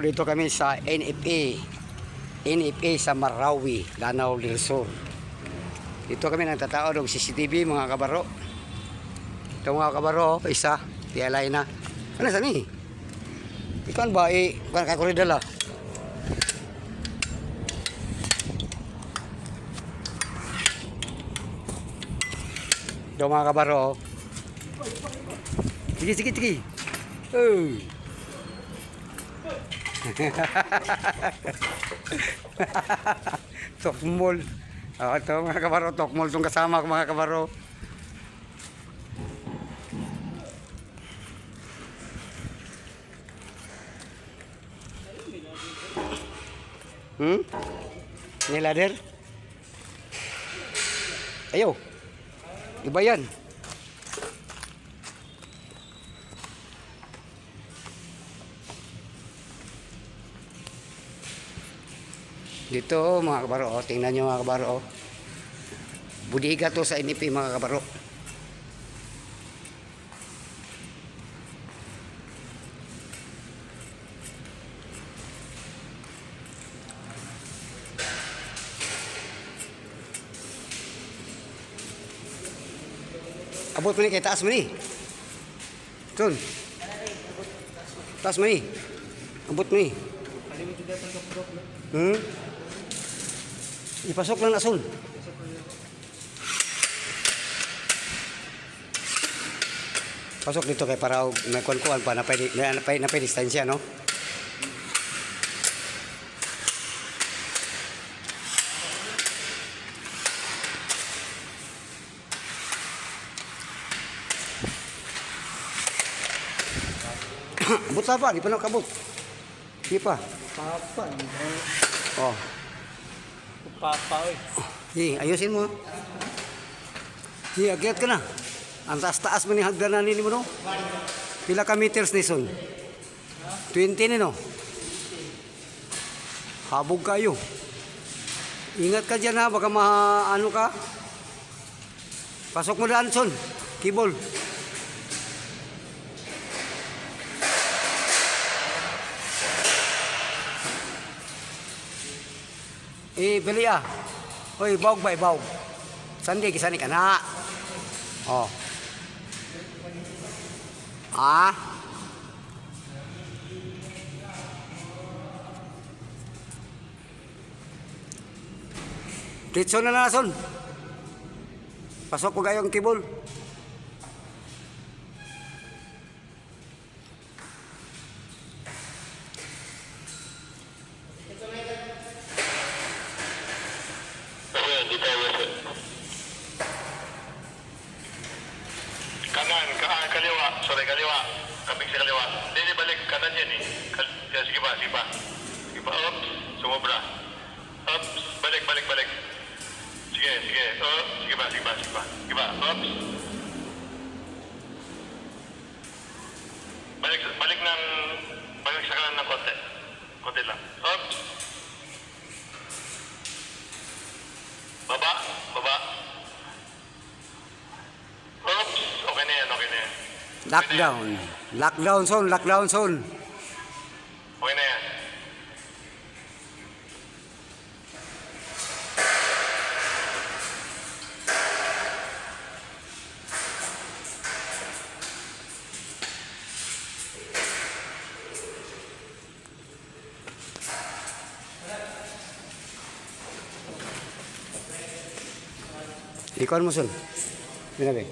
Dito kami sa NFA sa Marawi, Lanao del Sur. Dito kami nagtatao ng CCTV mga kabaro. Ito mga kabaro, isa, tiyalay na. Ano sa ni? Ikan ba bukan kakuridala. Ito mga kabaro. Sige. Tokmol. Ito mga kabaro, tokmol itong kasama ko mga kabaro. Nilader? Ayo. Iba yan. Dito mga kabaro, tingnan nyo mga kabaro. Budiga to sa NFA mga kabaro. Abot mo ni kay taas mo ni. Tun. Taas mo ni. Abot mo ni. Ipasok lang na sun. Pasok dito kay para may kuan-kuan pa na pwede distansya, no? Abot sa pa, di pa nakabot. Di pa. Papa. Oh. Papa, oy. Ayusin mo. Agyat ka na. Ang taas-taas mo ni hagdanan ni mo, no? Pila ka meters ni son? 20 ni, no? Habog kayo. Ingat ka dyan, ha? Baka ano ka. Pasok mo daan, son. Kibol. Beli ah. Hoy, bawg ba, bawg. Sandi, kisani ka na. Oh. Ditso na nason. Pasok ko gayong kibol. Kaliwa, sorry, kaliwa. Kapig sa kaliwa. Hindi, balik. Kanan yan eh. Sige ba. Oops. Sumobra. Oops. Balik. Sige. Oops. Sige ba. Oops. Balik sa kanan ng konti. Konti lang. Oops. Baba. Oops. Okay na yan. Lockdown zone. Okay na yan. Ikon mo son. Binabi.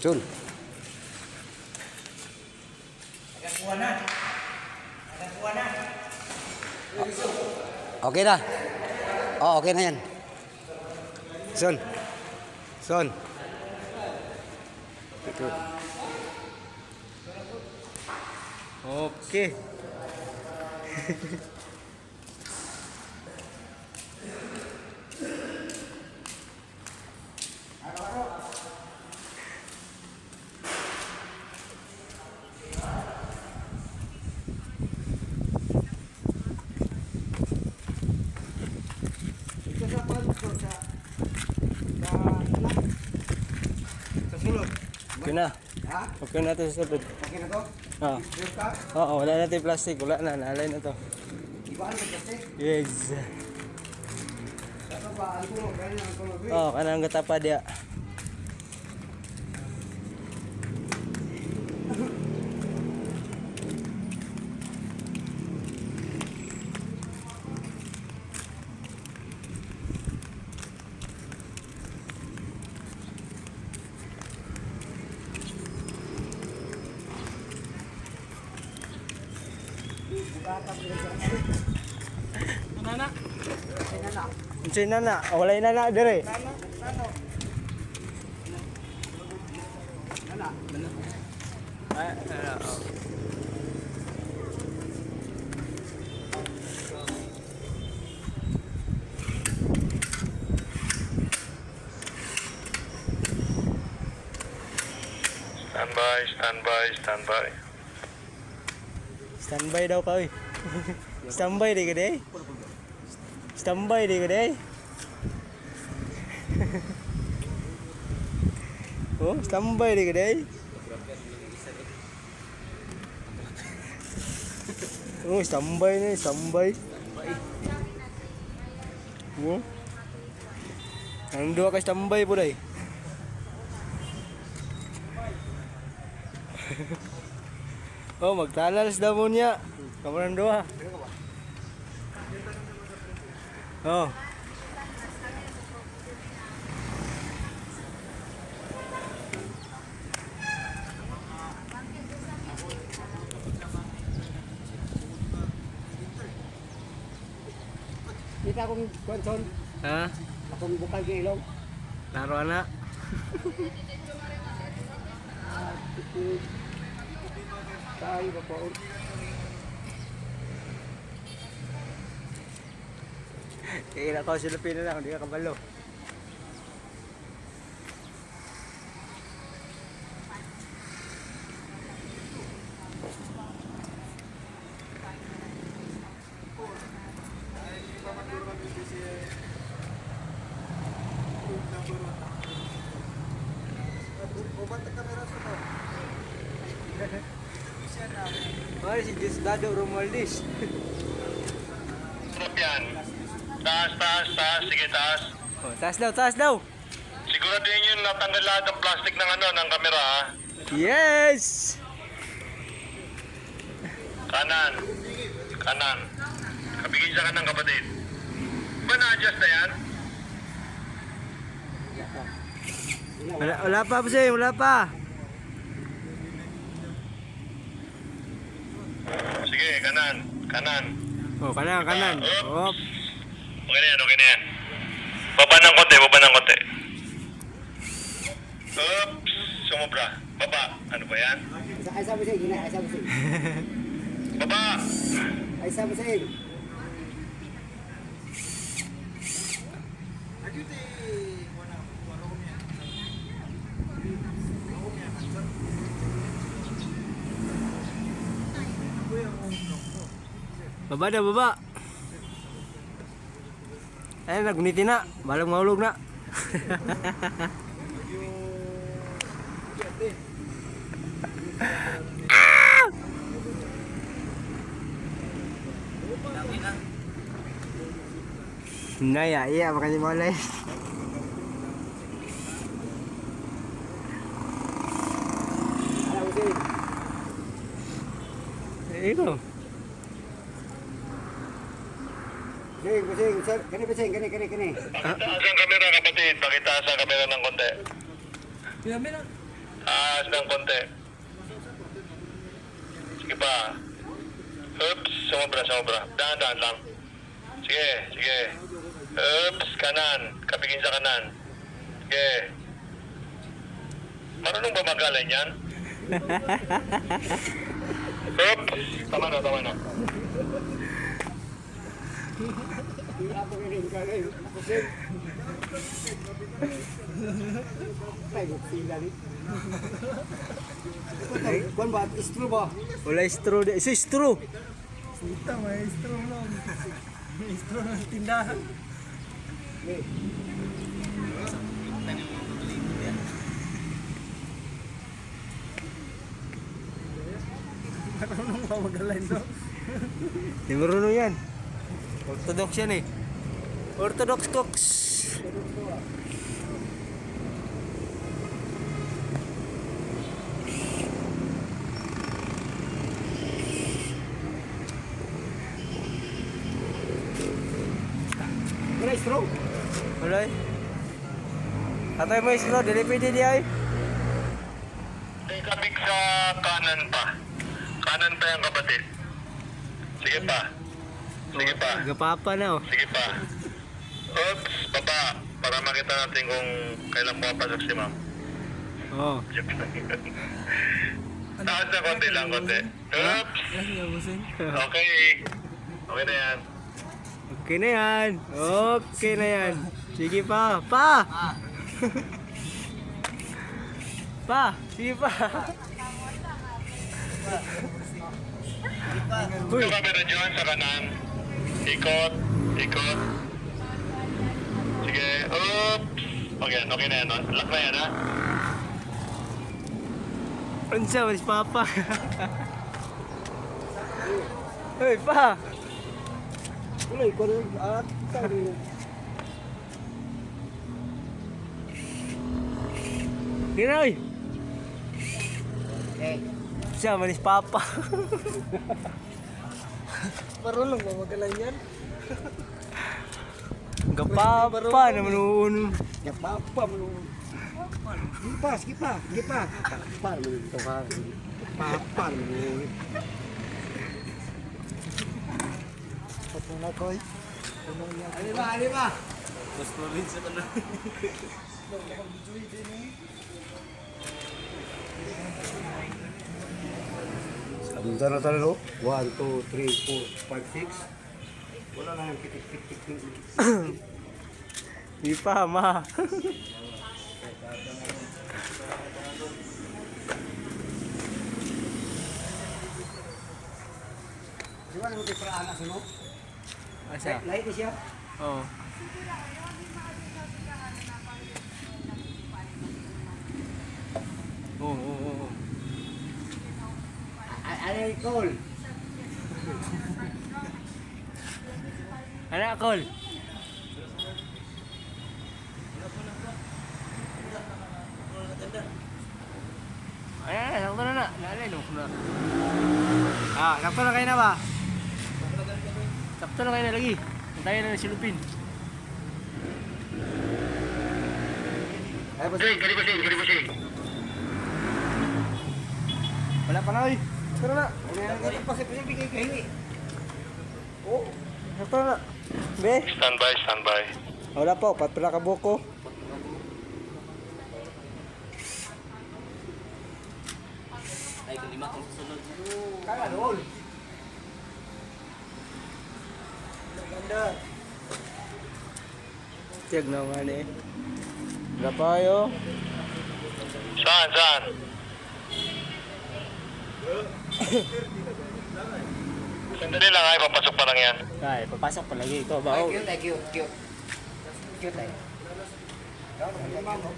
Sun. Okay na. Oh, okay na yan. Sun. Ito. Okay. Ito sa pagkakot sa sulod. Okay na. Ha? Okay na ito sa sunod. Okay na to? Ah. Sure ka? Oo, wala na tayong plastic. Wala na. Naalay na to. Ibaan mo kasi. Yes. Ito ba? Ang tulog. Kaya na ang tulog. Oh, kanang gatapa dia. Unsay nana? Walay nana dire. Ay, Standby. standby daw ka, oy. Standby di ka day. Standby di ka day. Oh, standby di ka day. Oh, standby ni, standby. Oh. Ang dua ka standby po day. Oh, magtanalas daw mo niya. Kamarang dua. Oh. Kita akong konson. Ha? Akong bukal ng ilong. Laro anak. Tayo ba po? Kaya ko sila pina lang, hindi ka kabalo. Ay, si Diosdado Romualdez. Sarap yan. Taas. Sige, taas. Oh, taas daw. Siguraduhin yun natanggal lahat ng plastic ng ng kamera, ha? Yes! Kanan. Kabigin sa kanang kapatid. Ba na-adjust na yan? Wala pa, Pusay, wala pa. Sige, kanan. Oh, kanan. Oh. Okay na yan. Baba ng konti. Oops, sumobra. Baba. Ano ba yan? Ay sabi sa'yo, gina. Ay sabi sa'yo. Baba. Ay sabi sa'yo. Baba. Ay, naguniti na. Balang maulog na. Naya, iya makanya mulai. Alam mo sa'yo. Ikaw. Kani. Pakitaas ang kamera, kapatid. Pakitaas ang kamera ng konti. Taas ng konti. Sige pa. Oops, sumobra. Dahan lang. Sige. Oops, kanan. Kapigin sa kanan. Sige. Marunong ba magalan yan? Oops! Tama na, tama na. Kuan ba? Istro ba? Wala straw di. Isa straw. Puta, may straw lang. May straw ng tindahan. Marunong ba mag-align no? Hindi marunong yan. Orthodox yan eh. Orthodox cooks. Wala istro. Wala eh. Atay mo straw, dili pwede di ay. Kabig sa kanan pa. Kanan pa yung kapatid. Sige pa. Sige pa. Gapapa na oh. Sige pa. Oops! Baba. Para makita natin kung kailan pumapasok si ma'am. Oo. Taas na konti lang, konti. Oops! Okay. Okay na yan. Okay na yan. Okay na yan. Sige pa. Pa! Pa! Sige pa. Uy. Yung camera dyan sa kanan. Ikot. Ikot. Sige. Oops! Okay, okay na yan. Lock na yan, ha? Unsa, walis papa. Uy, pa! Wala kuan at tari. Gina, uy! Eh, Siya, walis papa. Marunong ba mag-align yan? Gapapa naman uun. ya papa mo. Sige pa. Papa mo to ha. Papa mo. Patong na koy. Ali ba? Mas mabin sa tanong. Abunta na talo. 1 2 3 4 5 6. Wala na yung pitik. Di pa, ma. Di ba nang para anak mo? Asa? Lahi ko siya. Oo. Oo. Ay, call. Anak call. Ayan, sakto na. Lalay, no. Sakto na kayo na ba? Sakto na kayo na lagi. Antayin na silupin. Ay, Kali. Wala pa na, oy. Sakto na. Ano pa sa bigay kahingi. Oh, Sakto na. Be. Standby. Wala po, pat pala ka buko. kaya doon. Ganda. Tiyag naman eh. Wala pa kayo. Saan? Sandali lang ay, papasok pa lang yan. Ay, papasok pa lagi. Ikaw ba? Cute. Cute ay.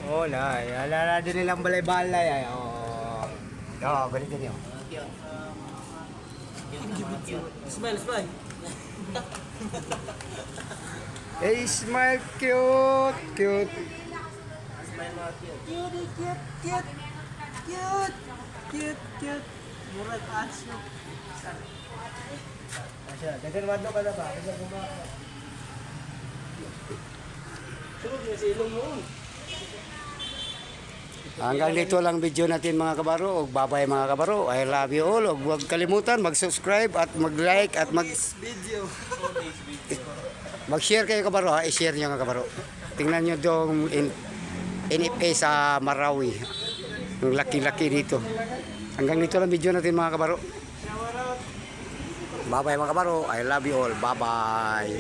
Oo na. Alala din nilang balay-balay. Ay, oo. Oh, balik din yun. Smile. Hey, smile, cute. Cute. Murag aso. Asya, dagan wado ka na ba? Dagan kumaka. Sulod niya si ilong noon. Hanggang dito lang video natin mga kabaro. Bye-bye mga kabaro. I love you all. Huwag kalimutan mag-subscribe at mag-like at Video. mag-share kayo kabaro ha. I-share nyo mga kabaro. Tingnan nyo dong NFA sa Marawi. Ang laki-laki dito. Hanggang dito lang video natin mga kabaro. Bye-bye mga kabaro. I love you all. Bye-bye.